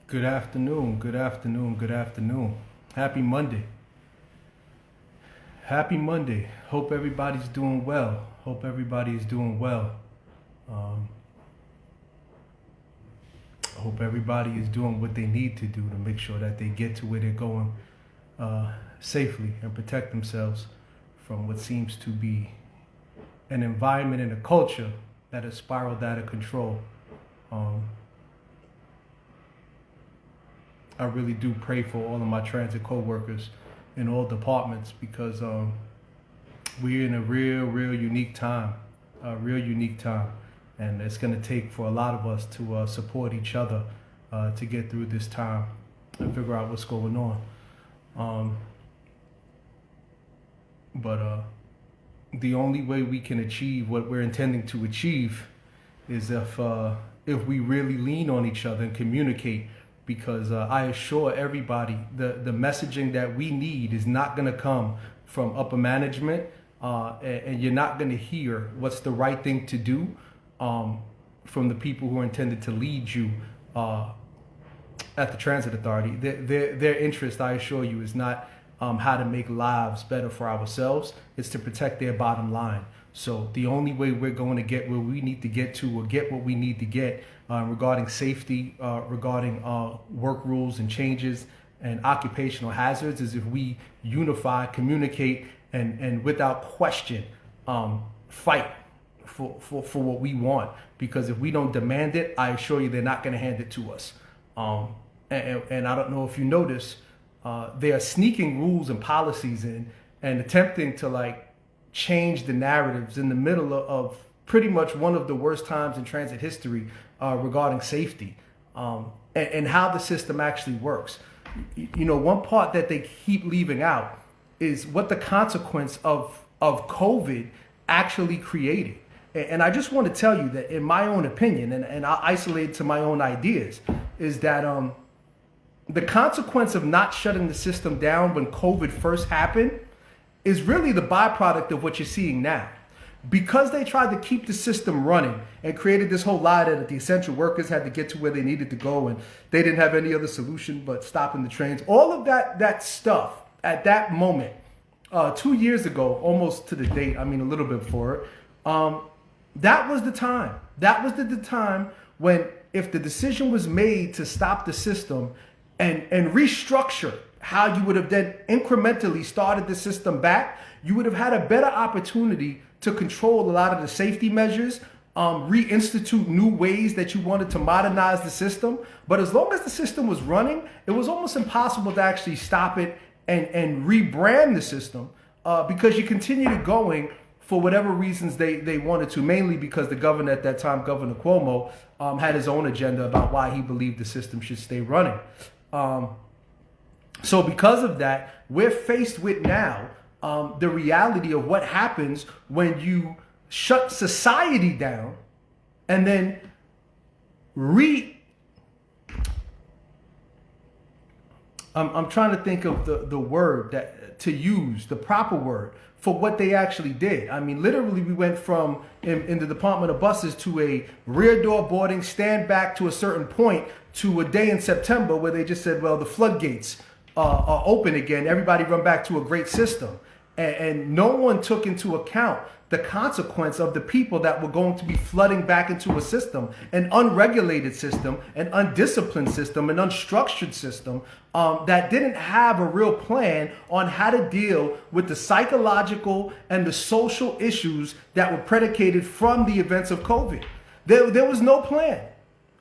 Good afternoon, good afternoon, good afternoon. Happy Monday. Happy Monday. Hope everybody's doing well. Hope everybody is doing well. Um, Hope everybody is doing what they need to do to make sure that they get to where they're going safely and protect themselves from what seems to be an environment and a culture that has spiraled out of control. Um, I really do pray for all of my transit co-workers in all departments because we're in a real unique time, and it's going to take for a lot of us to support each other to get through this time and figure out what's going on. But the only way we can achieve what we're intending to achieve is if we really lean on each other and communicate. Because I assure everybody, the messaging that we need is not going to come from upper management, and you're not going to hear what's the right thing to do from the people who are intended to lead you at the Transit Authority. Their interest, I assure you, is not how to make lives better for ourselves. It's to protect their bottom line. So the only way we're going to get where we need to get to, or get what we need to get regarding safety, regarding work rules and changes and occupational hazards, is if we unify, communicate, and without question fight for what we want. Because if we don't demand it, I assure you they're not going to hand it to us. And I don't know if you notice, they are sneaking rules and policies in and attempting to change the narratives in the middle of pretty much one of the worst times in transit history regarding safety and how the system actually works. You know, one part that they keep leaving out is what the consequence of COVID actually created. And I just want to tell you that in my own opinion, and I'll isolate it to my own ideas, is that the consequence of not shutting the system down when COVID first happened is really the byproduct of what you're seeing now. Because they tried to keep the system running and created this whole lie that the essential workers had to get to where they needed to go and they didn't have any other solution but stopping the trains. All of that stuff at that moment, 2 years ago, almost to the date, I mean a little bit before it, that was the time. That was the time when if the decision was made to stop the system and restructure how you would have then incrementally started the system back, you would have had a better opportunity to control a lot of the safety measures, reinstitute new ways that you wanted to modernize the system. But as long as the system was running, it was almost impossible to actually stop it and rebrand the system because you continued going for whatever reasons they wanted to, mainly because the governor at that time, Governor Cuomo, had his own agenda about why he believed the system should stay running. So because of that, we're faced with now the reality of what happens when you shut society down and then I'm trying to think of the word that to use, the proper word for what they actually did. I mean, literally we went from in the Department of Buses to a rear door boarding, stand back to a certain point, to a day in September where they just said, well, the floodgates are open again. Everybody run back to a great system. And no one took into account the consequence of the people that were going to be flooding back into a system, an unregulated system, an undisciplined system, an unstructured system that didn't have a real plan on how to deal with the psychological and the social issues that were predicated from the events of COVID. There was no plan.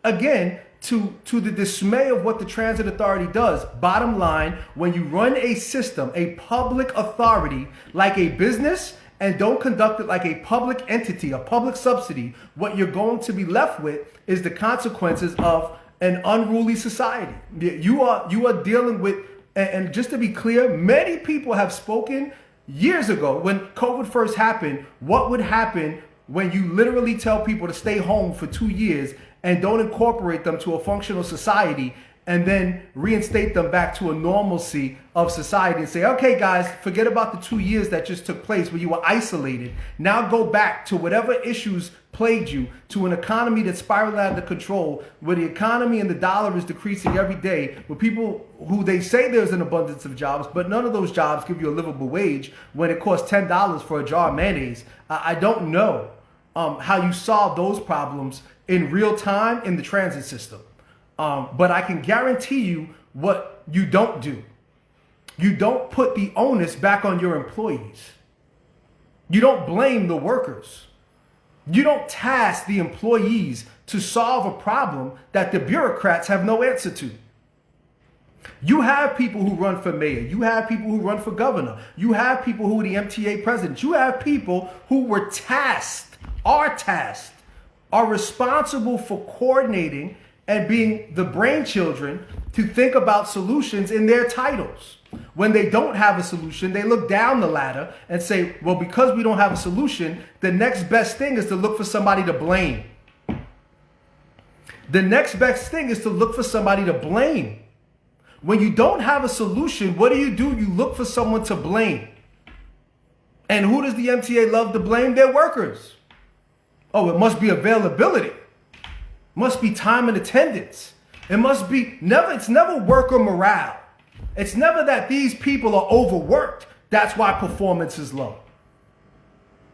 Again, to the dismay of what the Transit Authority does. Bottom line, when you run a system, a public authority, like a business, and don't conduct it like a public entity, a public subsidy, what you're going to be left with is the consequences of an unruly society. You are dealing with, and just to be clear, many people have spoken years ago when COVID first happened, what would happen when you literally tell people to stay home for 2 years and don't incorporate them to a functional society and then reinstate them back to a normalcy of society and say, okay, guys, forget about the 2 years that just took place where you were isolated. Now go back to whatever issues plagued you, to an economy that's spiraling out of control, where the economy and the dollar is decreasing every day, where people who they say there's an abundance of jobs, but none of those jobs give you a livable wage when it costs $10 for a jar of mayonnaise. I don't know how you solve those problems in real time in the transit system. But I can guarantee you what you don't do. You don't put the onus back on your employees. You don't blame the workers. You don't task the employees to solve a problem that the bureaucrats have no answer to. You have people who run for mayor. You have people who run for governor. You have people who are the MTA president. You have people who were tasked, are responsible for coordinating and being the brainchildren to think about solutions in their titles. When they don't have a solution, they look down the ladder and say, well, because we don't have a solution, the next best thing is to look for somebody to blame. The next best thing is to look for somebody to blame. When you don't have a solution, what do? You look for someone to blame. And who does the MTA love to blame? Their workers. Oh, it must be availability. Must be time and attendance. It must be it's never worker morale. It's never that these people are overworked. That's why performance is low.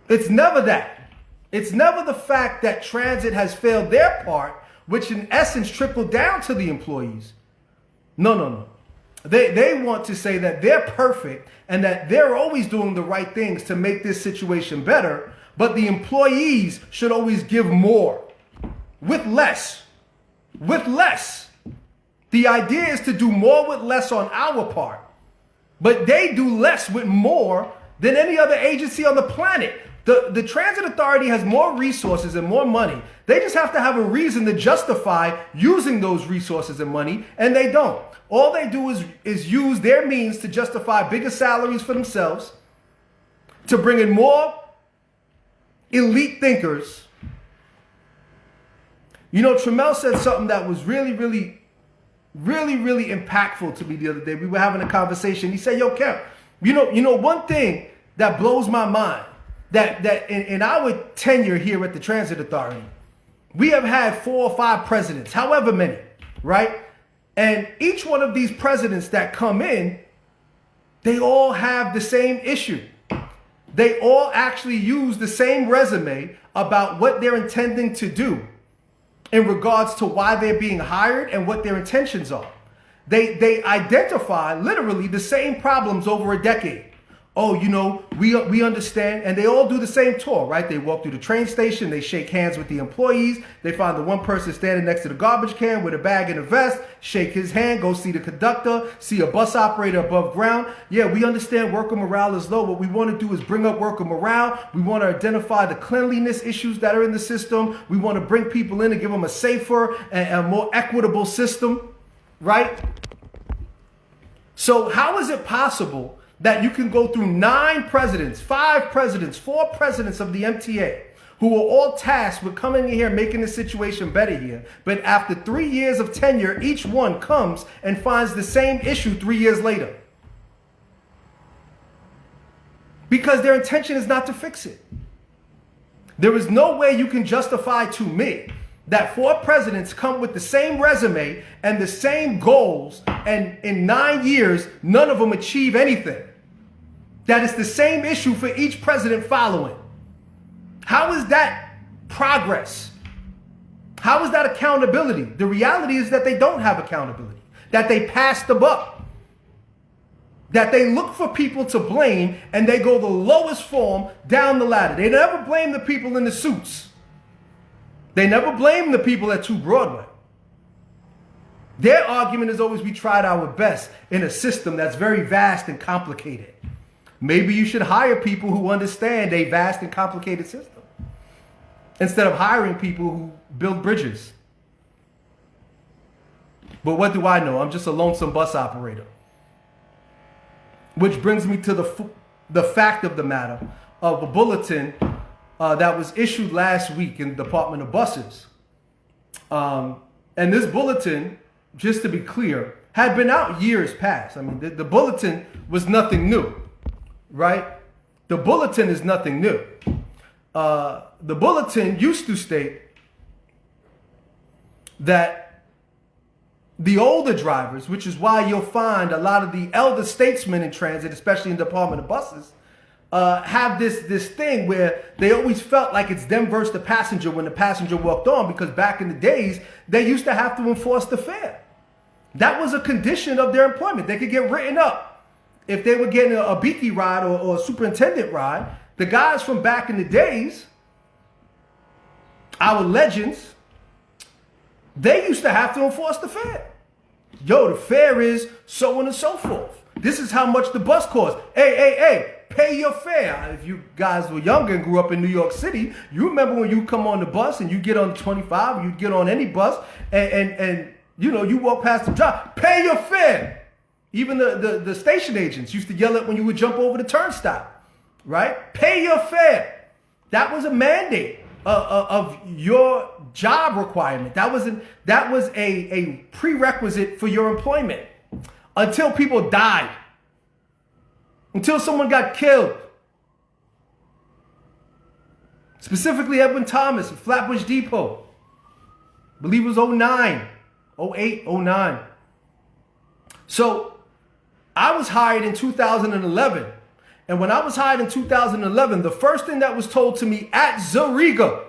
It's never that. It's never the fact that transit has failed their part, which in essence trickled down to the employees. No. They want to say that they're perfect and that they're always doing the right things to make this situation better, but the employees should always give more. With less. The idea is to do more with less on our part. But they do less with more than any other agency on the planet. The Transit Authority has more resources and more money. They just have to have a reason to justify using those resources and money, and they don't. All they do is use their means to justify bigger salaries for themselves, to bring in more elite thinkers. You know, Trammell said something that was really impactful to me the other day. We were having a conversation. He said, yo, Kev, you know, one thing that blows my mind, that in our tenure here at the Transit Authority, we have had 4 or 5 presidents, however many, right? And each one of these presidents that come in, they all have the same issue. They all actually use the same resume about what they're intending to do in regards to why they're being hired and what their intentions are. They identify literally the same problems over a decade. Oh, you know, we understand, and they all do the same tour, right? They walk through the train station, they shake hands with the employees, they find the one person standing next to the garbage can with a bag and a vest, shake his hand, go see the conductor, see a bus operator above ground. Yeah, we understand worker morale is low. What we want to do is bring up worker morale. We want to identify the cleanliness issues that are in the system. We want to bring people in and give them a safer and a more equitable system, right? So how is it possible that you can go through 9 presidents, 5 presidents, 4 presidents of the MTA who are all tasked with coming in here and making the situation better here, but after 3 years of tenure, each one comes and finds the same issue 3 years later? Because their intention is not to fix it. There is no way you can justify to me that 4 presidents come with the same resume and the same goals, and in 9 years, none of them achieve anything. That is the same issue for each president following. How is that progress? How is that accountability? The reality is that they don't have accountability, that they pass the buck, that they look for people to blame and they go the lowest form down the ladder. They never blame the people in the suits. They never blame the people at 2 Broadway. Their argument is always, we tried our best in a system that's very vast and complicated. Maybe you should hire people who understand a vast and complicated system instead of hiring people who build bridges. But what do I know? I'm just a lonesome bus operator. Which brings me to the fact of the matter of a bulletin that was issued last week in the Department of Buses. And this bulletin just to be clear, had been out years past. I mean, the bulletin was nothing new, right? The bulletin is nothing new. The bulletin used to state that the older drivers, which is why you'll find a lot of the elder statesmen in transit, especially in the Department of Buses, have this thing where they always felt like it's them versus the passenger when the passenger walked on, because back in the days, they used to have to enforce the fare. That was a condition of their employment. They could get written up if they were getting a beaky ride or a superintendent ride. The guys from back in the days, our legends, they used to have to enforce the fare. Yo, the fare is so on and so forth. This is how much the bus costs. Hey, pay your fare. If you guys were younger and grew up in New York City, you remember when you come on the bus and you get on 25, or you get on any bus, and you know, you walk past the drive, pay your fare. Even the station agents used to yell at when you would jump over the turnstile, right? Pay your fare. That was a mandate of your job requirement. That was a prerequisite for your employment until people died, until someone got killed. Specifically Edwin Thomas at Flatbush Depot. I believe it was 09, 08, 09. So I was hired in 2011. And when I was hired in 2011, the first thing that was told to me at Zariga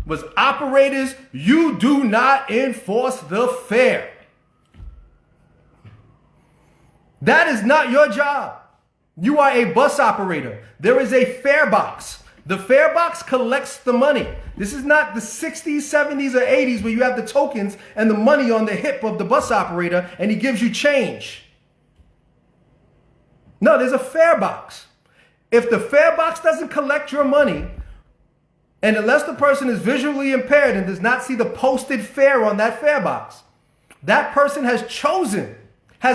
was, operators, you do not enforce the fare. That is not your job. You are a bus operator. There is a fare box. The fare box collects the money. This is not the 60s, 70s, or 80s where you have the tokens and the money on the hip of the bus operator and he gives you change. No, there's a fare box. If the fare box doesn't collect your money, and unless the person is visually impaired and does not see the posted fare on that fare box, that person has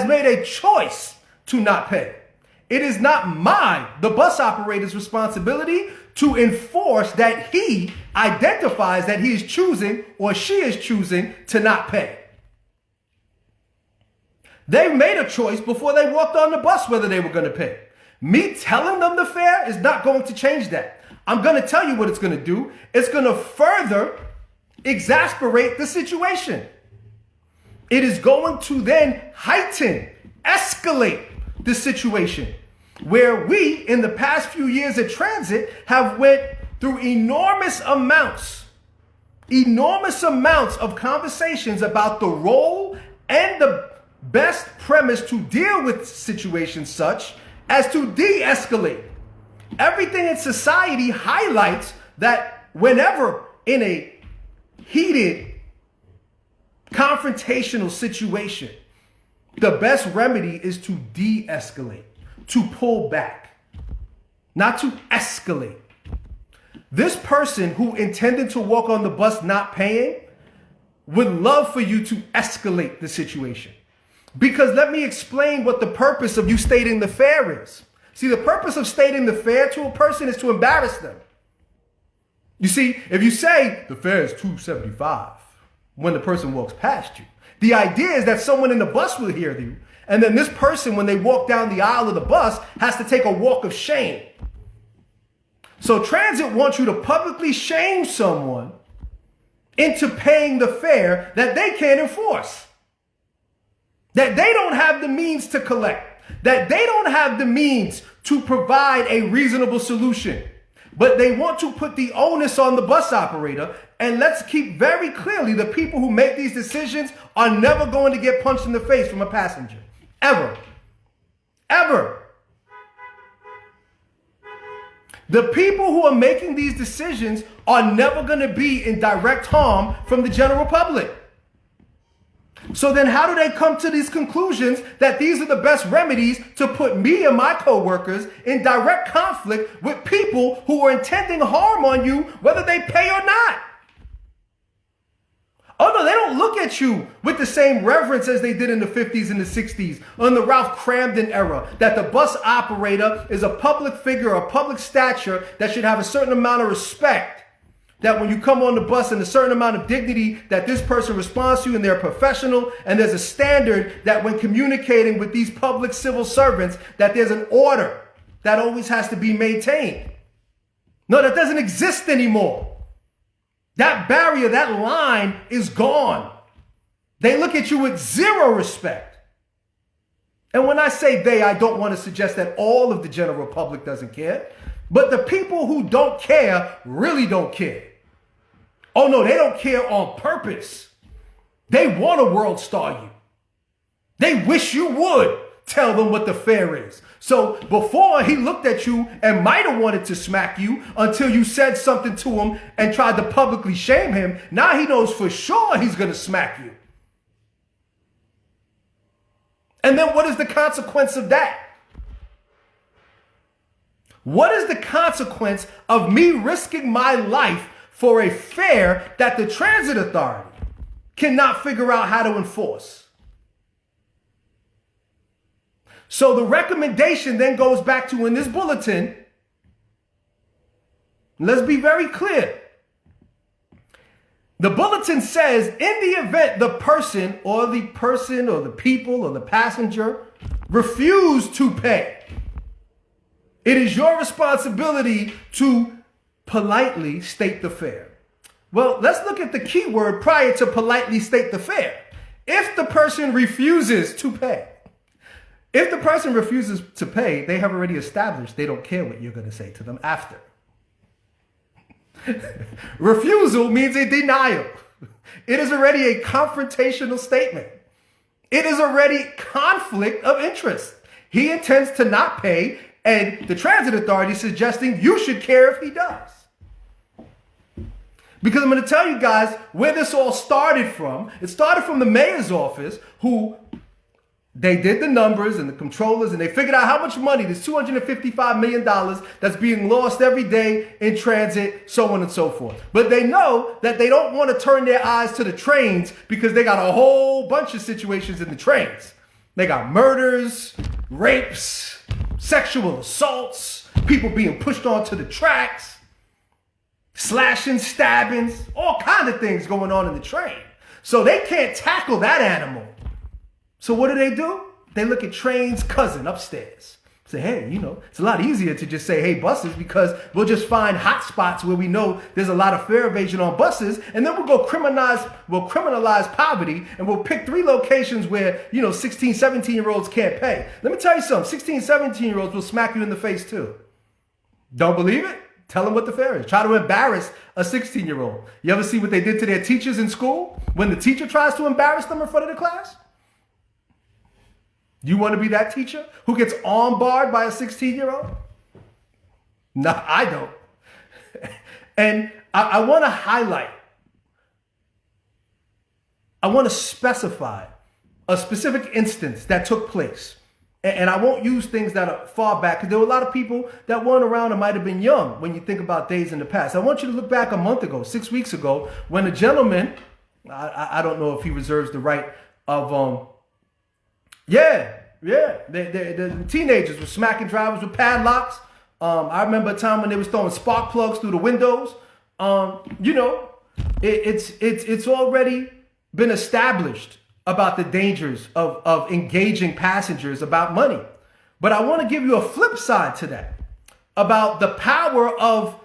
made a choice to not pay. It is not the bus operator's responsibility to enforce that he identifies that he is choosing or she is choosing to not pay. They made a choice before they walked on the bus whether they were going to pay. Me telling them the fare is not going to change that. I'm going to tell you what it's going to do. It's going to further exasperate the situation. It is going to then escalate the situation where we, in the past few years at transit, have went through enormous amounts of conversations about the role and the best premise to deal with situations such as to de-escalate. Everything in society highlights that whenever in a heated, confrontational situation, the best remedy is to de-escalate, to pull back, not to escalate. This person who intended to walk on the bus not paying would love for you to escalate the situation. Because let me explain what the purpose of you stating the fare is. See, the purpose of stating the fare to a person is to embarrass them. You see, if you say the fare is $2.75 when the person walks past you, the idea is that someone in the bus will hear you, and then this person, when they walk down the aisle of the bus, has to take a walk of shame. So transit wants you to publicly shame someone into paying the fare that they can't enforce, that they don't have the means to collect, that they don't have the means to provide a reasonable solution. But they want to put the onus on the bus operator. And let's keep very clearly, the people who make these decisions are never going to get punched in the face from a passenger. Ever. Ever. The people who are making these decisions are never going to be in direct harm from the general public. So then how do they come to these conclusions that these are the best remedies to put me and my coworkers in direct conflict with people who are intending harm on you, whether they pay or not? Oh no, they don't look at you with the same reverence as they did in the 50s and the 60s, or in the Ralph Cramden era, that the bus operator is a public figure, a public stature that should have a certain amount of respect. That when you come on the bus in a certain amount of dignity, that this person responds to you and they're professional, and there's a standard that when communicating with these public civil servants, that there's an order that always has to be maintained. No, that doesn't exist anymore. That barrier, that line is gone. They look at you with zero respect. And when I say they, I don't want to suggest that all of the general public doesn't care, but the people who don't care really don't care. Oh no, they don't care on purpose. They want to world star you. They wish you would tell them what the fare is. So before, he looked at you and might have wanted to smack you until you said something to him and tried to publicly shame him. Now he knows for sure he's going to smack you. And then what is the consequence of that? What is the consequence of me risking my life for a fare that the transit authority cannot figure out how to enforce? So the recommendation then goes back to, in this bulletin, let's be very clear. The bulletin says, in the event the person or the people or the passenger refuse to pay, it is your responsibility to politely state the fare. Well, let's look at the key word prior to politely state the fare. If the person refuses to pay, they have already established they don't care what you're going to say to them after. Refusal means a denial. It is already a confrontational statement. It is already conflict of interest. He intends to not pay, and the transit authority is suggesting you should care if he does. Because I'm going to tell you guys where this all started from. It started from the mayor's office, who they did the numbers and the controllers, and they figured out how much money, this $255 million that's being lost every day in transit, so on and so forth. But they know that they don't want to turn their eyes to the trains because they got a whole bunch of situations in the trains. They got murders, rapes, sexual assaults, people being pushed onto the tracks, slashing, stabbings, all kinds of things going on in the train. So they can't tackle that animal. So what do? They look at train's cousin upstairs. Say, hey, it's a lot easier to just say, hey, buses, because we'll just find hot spots where we know there's a lot of fare evasion on buses, and then we'll criminalize poverty, and we'll pick 3 locations where, 16, 17-year-olds can't pay. Let me tell you something, 16, 17-year-olds will smack you in the face too. Don't believe it? Tell them what the fare is. Try to embarrass a 16-year-old. You ever see what they did to their teachers in school when the teacher tries to embarrass them in front of the class? You want to be that teacher who gets arm-barred by a 16-year-old? No, I don't. And I want to highlight, I want to specify a specific instance that took place. And I won't use things that are far back, because there were a lot of people that weren't around and might have been young when you think about days in the past. I want you to look back a month ago, 6 weeks ago, when a gentleman, I don't know if he reserves the right of, the teenagers were smacking drivers with padlocks. I remember a time when they was throwing spark plugs through the windows. It's already been established about the dangers of engaging passengers about money. But I want to give you a flip side to that, about the power of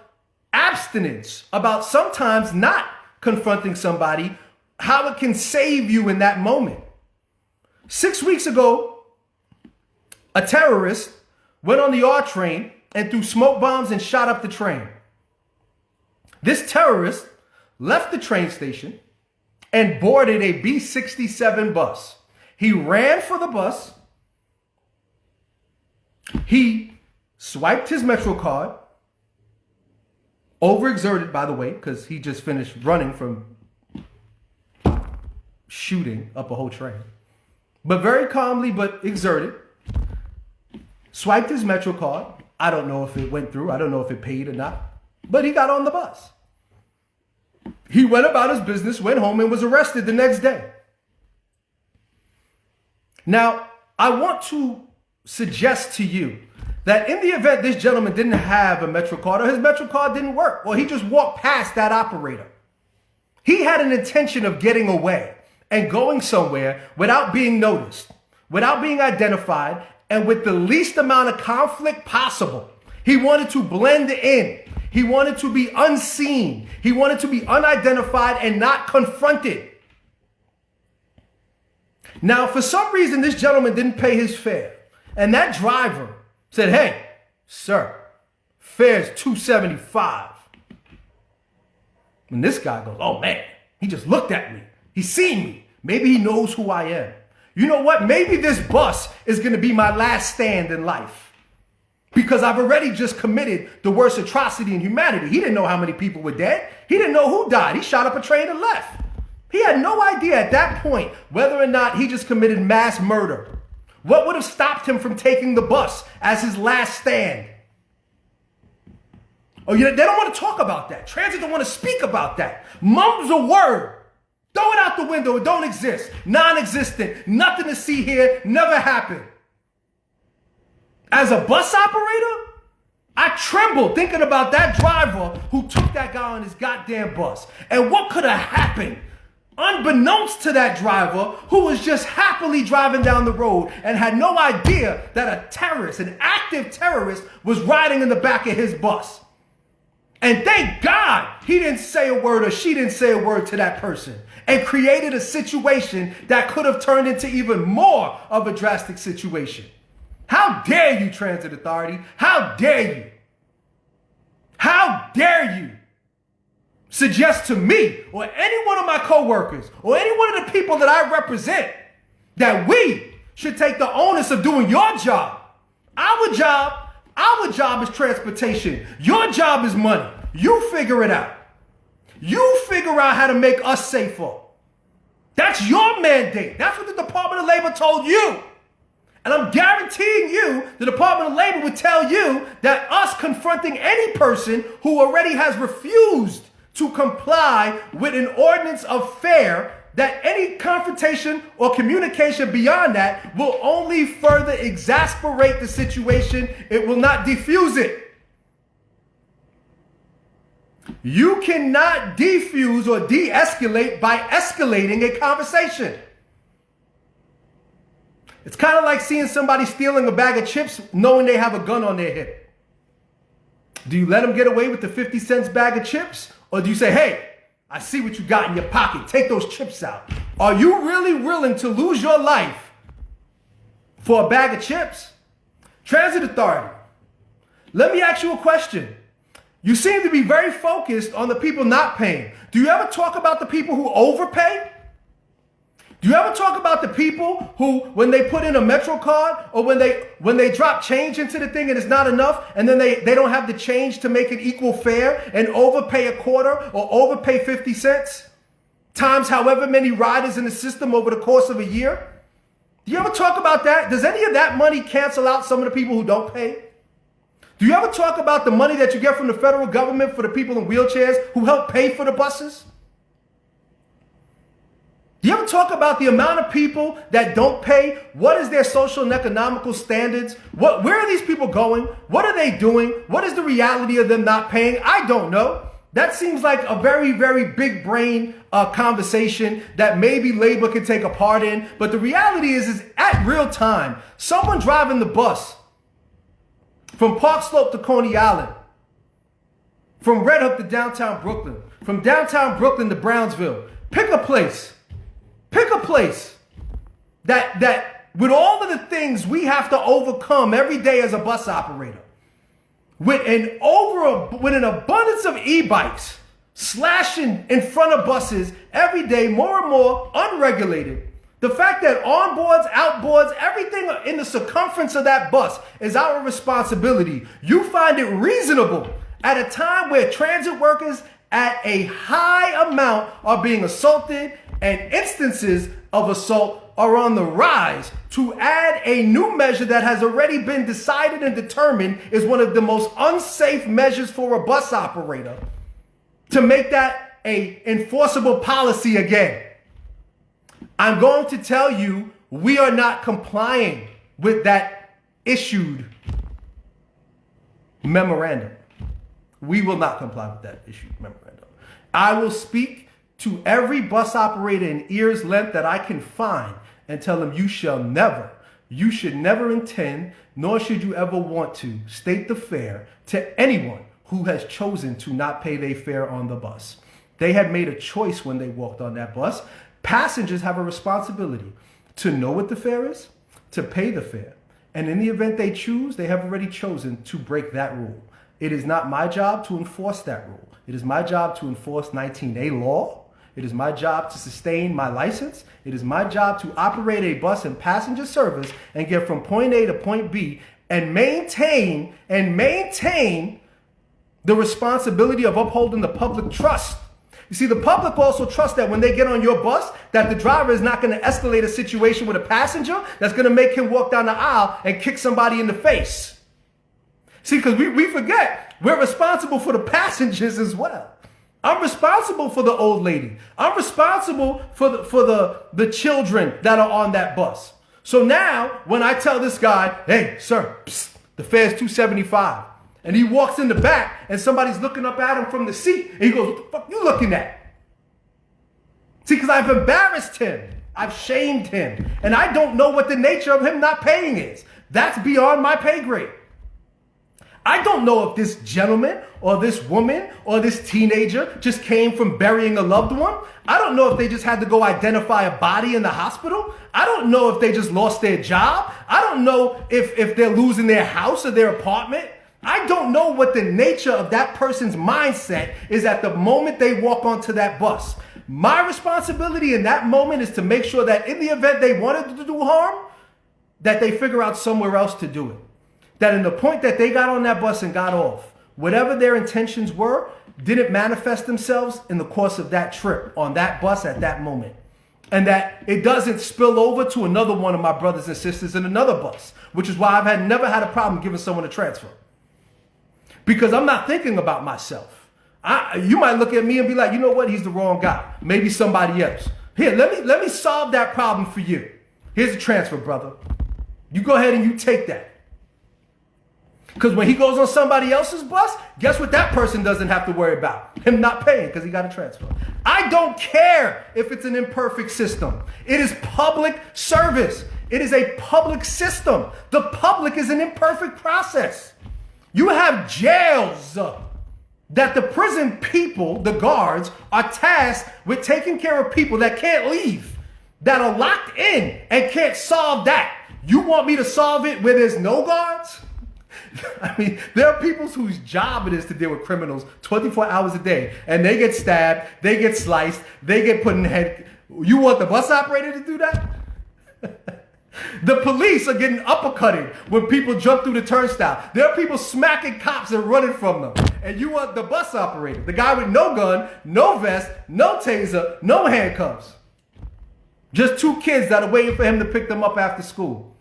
abstinence, about sometimes not confronting somebody, how it can save you in that moment. 6 weeks ago, a terrorist went on the R train and threw smoke bombs and shot up the train. This terrorist left the train station and boarded a B-67 bus. He ran for the bus. He swiped his Metro card, overexerted, by the way, because he just finished running from shooting up a whole train. But very calmly, but exerted. Swiped his Metro card. I don't know if it went through. I don't know if it paid or not. But he got on the bus. He went about his business, went home, and was arrested the next day. Now, I want to suggest to you that in the event this gentleman didn't have a Metro card or his Metro card didn't work, or he just walked past that operator, he had an intention of getting away and going somewhere without being noticed, without being identified, and with the least amount of conflict possible. He wanted to blend in. He wanted to be unseen. He wanted to be unidentified and not confronted. Now, for some reason, this gentleman didn't pay his fare. And that driver said, "Hey, sir, fare's $275. And this guy goes, "Oh man, he just looked at me. He's seen me. Maybe he knows who I am. You know what? Maybe this bus is going to be my last stand in life, because I've already just committed the worst atrocity in humanity." He didn't know how many people were dead. He didn't know who died. He shot up a train and left. He had no idea at that point whether or not he just committed mass murder. What would have stopped him from taking the bus as his last stand? Oh, they don't want to talk about that. Transit don't want to speak about that. Mum's a word. Throw it out the window. It don't exist. Non-existent. Nothing to see here. Never happened. As a bus operator, I trembled thinking about that driver who took that guy on his goddamn bus. And what could have happened unbeknownst to that driver, who was just happily driving down the road and had no idea that a terrorist, an active terrorist, was riding in the back of his bus. And thank God he didn't say a word, or she didn't say a word to that person, and created a situation that could have turned into even more of a drastic situation. How dare you, Transit Authority? How dare you? How dare you suggest to me or any one of my coworkers or any one of the people that I represent that we should take the onus of doing your job? Our job is transportation. Your job is money. You figure it out. You figure out how to make us safer. That's your mandate. That's what the Department of Labor told you. And I'm guaranteeing you, the Department of Labor would tell you that us confronting any person who already has refused to comply with an ordinance of fare, that any confrontation or communication beyond that will only further exasperate the situation. It will not defuse it. You cannot defuse or de-escalate by escalating a conversation. It's kind of like seeing somebody stealing a bag of chips knowing they have a gun on their hip. Do you let them get away with the 50 cents bag of chips? Or do you say, "Hey, I see what you got in your pocket. Take those chips out"? Are you really willing to lose your life for a bag of chips? Transit Authority, let me ask you a question. You seem to be very focused on the people not paying. Do you ever talk about the people who overpay? Do you ever talk about the people who, when they put in a Metro card, or when they drop change into the thing and it's not enough, and then they don't have the change to make it equal fare and overpay a quarter or overpay 50 cents times however many riders in the system over the course of a year? Do you ever talk about that? Does any of that money cancel out some of the people who don't pay? Do you ever talk about the money that you get from the federal government for the people in wheelchairs who help pay for the buses? Do you ever talk about the amount of people that don't pay? What is their social and economical standards? Where are these people going? What are they doing? What is the reality of them not paying? I don't know. That seems like a very, very big brain conversation that maybe labor could take a part in. But the reality is at real time, someone driving the bus from Park Slope to Coney Island, from Red Hook to downtown Brooklyn, from downtown Brooklyn to Brownsville, pick a place that with all of the things we have to overcome every day as a bus operator, with an abundance of e-bikes slashing in front of buses every day, more and more unregulated. The fact that onboards, outboards, everything in the circumference of that bus is our responsibility. You find it reasonable at a time where transit workers at a high amount are being assaulted and instances of assault are on the rise, to add a new measure that has already been decided and determined is one of the most unsafe measures for a bus operator, to make that a enforceable policy again. I'm going to tell you, we are not complying with that issued Memorandum. We will not comply with that issue. Memorandum. I will speak to every bus operator in ear's length that I can find and tell them you should never intend, nor should you ever want to state the fare to anyone who has chosen to not pay their fare on the bus. They had made a choice when they walked on that bus. Passengers have a responsibility to know what the fare is, to pay the fare. And in the event they choose, they have already chosen to break that rule. It is not my job to enforce that rule. It is my job to enforce 19A law. It is my job to sustain my license. It is my job to operate a bus and passenger service and get from point A to point B and maintain the responsibility of upholding the public trust. You see, the public also trusts that when they get on your bus, that the driver is not going to escalate a situation with a passenger that's going to make him walk down the aisle and kick somebody in the face. See, because we forget, we're responsible for the passengers as well. I'm responsible for the old lady. I'm responsible for the children that are on that bus. So now, when I tell this guy, hey, sir, the fare's $275, and he walks in the back and somebody's looking up at him from the seat, and he goes, what the fuck you looking at? See, because I've embarrassed him. I've shamed him. And I don't know what the nature of him not paying is. That's beyond my pay grade. I don't know if this gentleman or this woman or this teenager just came from burying a loved one. I don't know if they just had to go identify a body in the hospital. I don't know if they just lost their job. I don't know if they're losing their house or their apartment. I don't know what the nature of that person's mindset is at the moment they walk onto that bus. My responsibility in that moment is to make sure that in the event they wanted to do harm, that they figure out somewhere else to do it. That in the point that they got on that bus and got off, whatever their intentions were, didn't manifest themselves in the course of that trip on that bus at that moment. And that it doesn't spill over to another one of my brothers and sisters in another bus, which is why I've never had a problem giving someone a transfer. Because I'm not thinking about myself. You might look at me and be like, you know what? He's the wrong guy. Maybe somebody else. Here, let me solve that problem for you. Here's a transfer, brother. You go ahead and you take that. Because when he goes on somebody else's bus, guess what that person doesn't have to worry about? Him not paying because he got a transfer. I don't care if it's an imperfect system. It is public service. It is a public system. The public is an imperfect process. You have jails that the prison people, the guards, are tasked with taking care of people that can't leave, that are locked in and can't solve that. You want me to solve it where there's no guards? I mean, there are people whose job it is to deal with criminals 24 hours a day, and they get stabbed, they get sliced, they get put in the head. You want the bus operator to do that? The police are getting uppercutted when people jump through the turnstile. There are people smacking cops and running from them. And you want the bus operator, the guy with no gun, no vest, no taser, no handcuffs. Just two kids that are waiting for him to pick them up after school.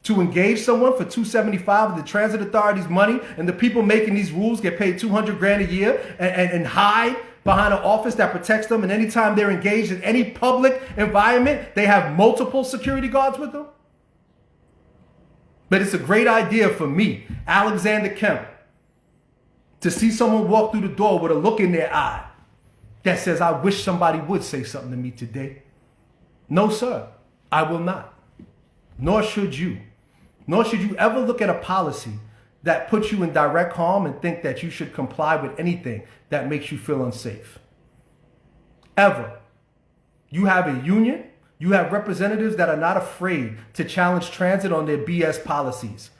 To engage someone for $275 of the transit authority's money, and the people making these rules get paid $200 grand a year and hide behind an office that protects them. And anytime they're engaged in any public environment, they have multiple security guards with them. But it's a great idea for me, Alexander Kemp, to see someone walk through the door with a look in their eye that says, I wish somebody would say something to me today. No, sir, I will not. Nor should you. Nor should you ever look at a policy that puts you in direct harm and think that you should comply with anything that makes you feel unsafe. Ever. You have a union. You have representatives that are not afraid to challenge transit on their BS policies.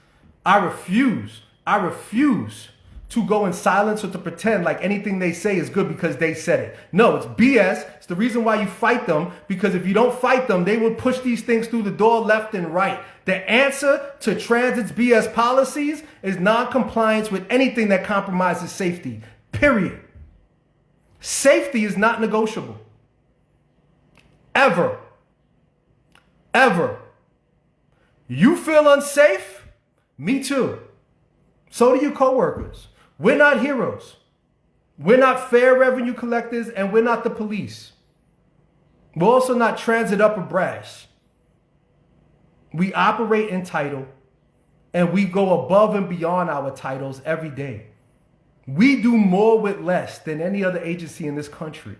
I refuse to go in silence or to pretend like anything they say is good because they said it. No, it's BS. It's the reason why you fight them, because if you don't fight them, they will push these things through the door left and right. The answer to transit's BS policies is non-compliance with anything that compromises safety, period. Safety is not negotiable. Ever. Ever. You feel unsafe? Me too. So do your coworkers. We're not heroes. We're not fair revenue collectors, and we're not the police. We're also not transit upper brass. We operate entitled, and we go above and beyond our titles every day. We do more with less than any other agency in this country.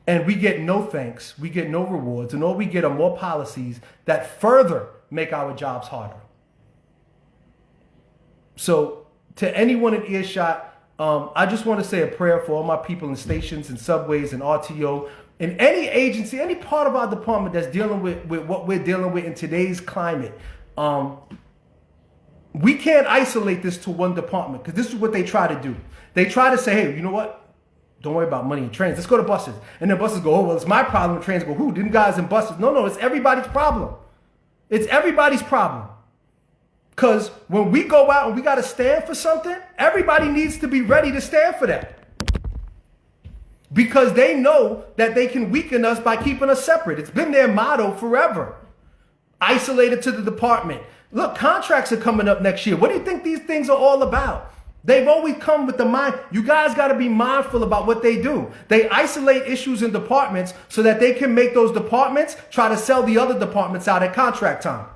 And we get no thanks, we get no rewards, and all we get are more policies that further make our jobs harder. So to anyone in earshot, I just want to say a prayer for all my people in stations and subways and RTO and any agency, any part of our department that's dealing with what we're dealing with in today's climate. We can't isolate this to one department, because this is what they try to do. They try to say, hey, you know what? Don't worry about money and trains. Let's go to buses. And then buses go, oh, well, it's my problem. Trains go, who? Them guys in buses. No, it's everybody's problem. It's everybody's problem. Because when we go out and we got to stand for something, everybody needs to be ready to stand for that. Because they know that they can weaken us by keeping us separate. It's been their motto forever. Isolated to the department. Look, contracts are coming up next year. What do you think these things are all about? They've always come with the mind. You guys got to be mindful about what they do. They isolate issues in departments so that they can make those departments try to sell the other departments out at contract time.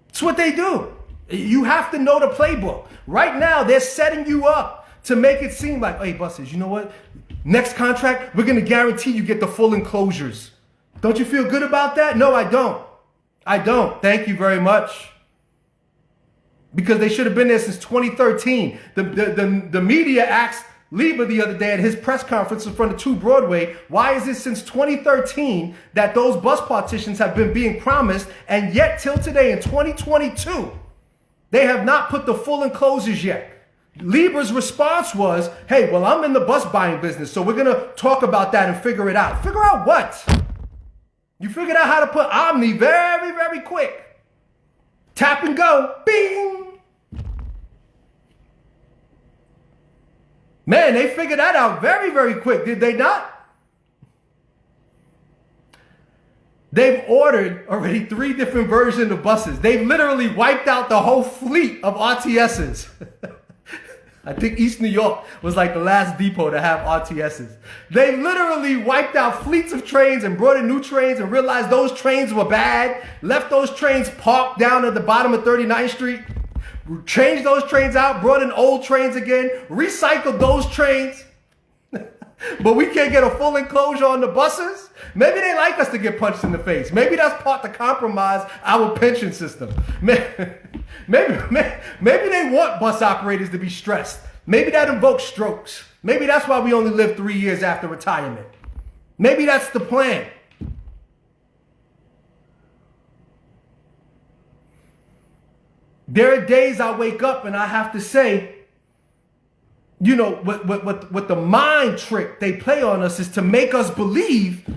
It's what they do. You have to know the playbook. Right now, they're setting you up to make it seem like, hey, buses, you know what? Next contract, we're going to guarantee you get the full enclosures. Don't you feel good about that? No, I don't. I don't. Thank you very much. Because they should have been there since 2013. The media asked Lieber the other day at his press conference in front of 2 Broadway, why is it since 2013 that those bus partitions have been being promised, and yet till today in 2022, they have not put the full enclosures yet? Lieber's response was, hey, well, I'm in the bus buying business, so we're going to talk about that and figure it out. Figure out what? You figured out how to put Omni very, very quick. Tap and go. Bing. Man, they figured that out very, very quick, did they not? They've ordered already 3 different versions of buses. They've literally wiped out the whole fleet of RTSs. I think East New York was like the last depot to have RTSs. They literally wiped out fleets of trains and brought in new trains and realized those trains were bad, left those trains parked down at the bottom of 39th Street, changed those trains out, brought in old trains again, recycled those trains. But we can't get a full enclosure on the buses. Maybe they like us to get punched in the face. Maybe that's part to compromise our pension system. Maybe they want bus operators to be stressed. Maybe that invokes strokes. Maybe that's why we only live 3 years after retirement. Maybe that's the plan. There are days I wake up and I have to say, you know, what the mind trick they play on us is to make us believe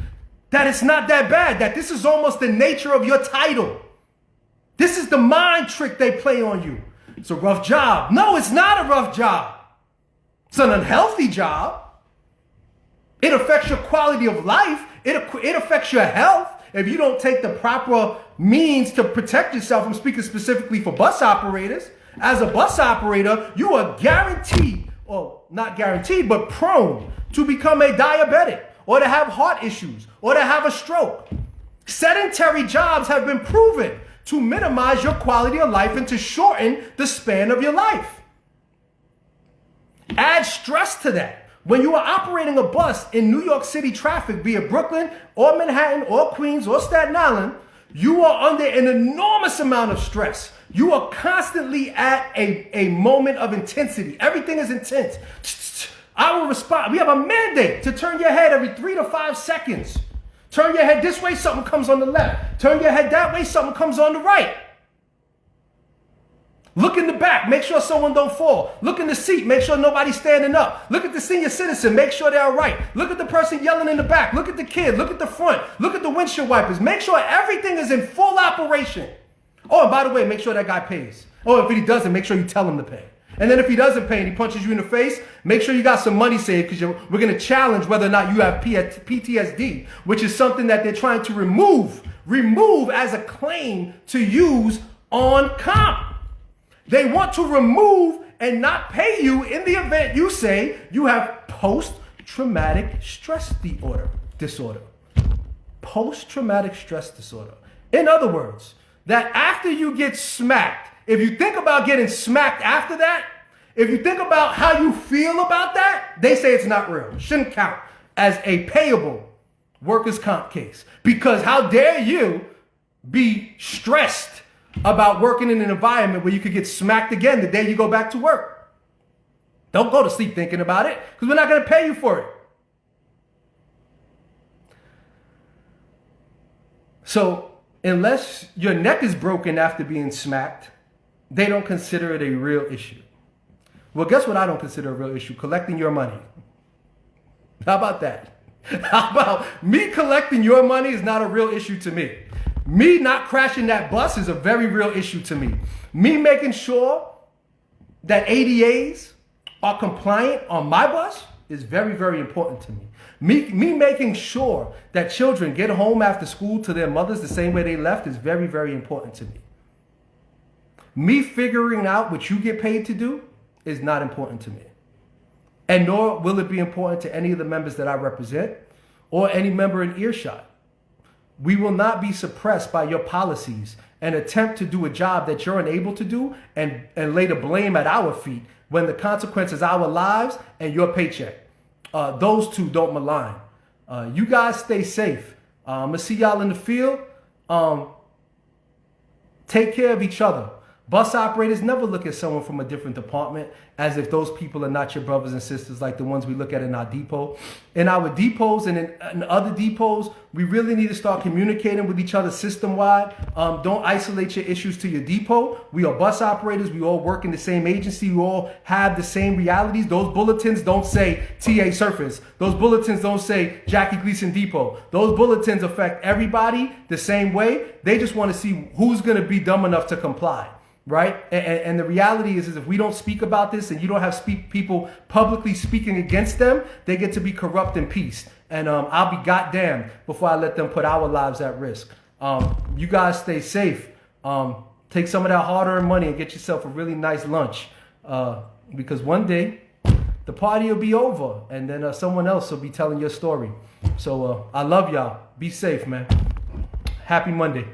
that it's not that bad, that this is almost the nature of your title. This is the mind trick they play on you. It's a rough job. No, it's not a rough job. It's an unhealthy job. It affects your quality of life. It affects your health if you don't take the proper means to protect yourself. I'm speaking specifically for bus operators. As a bus operator, you are guaranteed, or not guaranteed, but prone to become a diabetic or to have heart issues or to have a stroke. Sedentary jobs have been proven to minimize your quality of life and to shorten the span of your life. Add stress to that. When you are operating a bus in New York City traffic, be it Brooklyn or Manhattan or Queens or Staten Island, you are under an enormous amount of stress. You are constantly at a moment of intensity. Everything is intense. Our response, we have a mandate to turn your head every 3 to 5 seconds. Turn your head this way, something comes on the left. Turn your head that way, something comes on the right. Look in the back, make sure someone don't fall. Look in the seat, make sure nobody's standing up. Look at the senior citizen, make sure they're all right. Look at the person yelling in the back. Look at the kid, look at the front. Look at the windshield wipers. Make sure everything is in full operation. Oh, and by the way, make sure that guy pays. Oh, if he doesn't, make sure you tell him to pay. And then if he doesn't pay and he punches you in the face, make sure you got some money saved, because we're going to challenge whether or not you have PTSD, which is something that they're trying to remove as a claim to use on comp. They want to remove and not pay you in the event you say you have post-traumatic stress disorder. Post-traumatic stress disorder. In other words, that after you get smacked, if you think about getting smacked after that, if you think about how you feel about that, they say it's not real. It shouldn't count as a payable workers' comp case. Because how dare you be stressed about working in an environment where you could get smacked again the day you go back to work. Don't go to sleep thinking about it, because we're not going to pay you for it. So unless your neck is broken after being smacked, they don't consider it a real issue. Well, guess what I don't consider a real issue? Collecting your money. How about that? How about me collecting your money is not a real issue to me. Me not crashing that bus is a very real issue to me. Me making sure that ADAs are compliant on my bus is very, very important to me. Me making sure that children get home after school to their mothers the same way they left is very, very important to me. Me figuring out what you get paid to do is not important to me. And nor will it be important to any of the members that I represent or any member in earshot. We will not be suppressed by your policies and attempt to do a job that you're unable to do and lay the blame at our feet when the consequence is our lives and your paycheck. Those two don't malign. You guys stay safe. I'm going to see y'all in the field. Take care of each other. Bus operators, never look at someone from a different department as if those people are not your brothers and sisters like the ones we look at in our depot. In our depots and in other depots, we really need to start communicating with each other system-wide. Don't isolate your issues to your depot. We are bus operators. We all work in the same agency. We all have the same realities. Those bulletins don't say TA Surface. Those bulletins don't say Jackie Gleason Depot. Those bulletins affect everybody the same way. They just want to see who's going to be dumb enough to comply. Right? And the reality is if we don't speak about this and you don't have people publicly speaking against them, they get to be corrupt in peace. And I'll be goddamn before I let them put our lives at risk. You guys stay safe. Take some of that hard-earned money and get yourself a really nice lunch. Because one day the party will be over and then someone else will be telling your story. So I love y'all. Be safe, man. Happy Monday.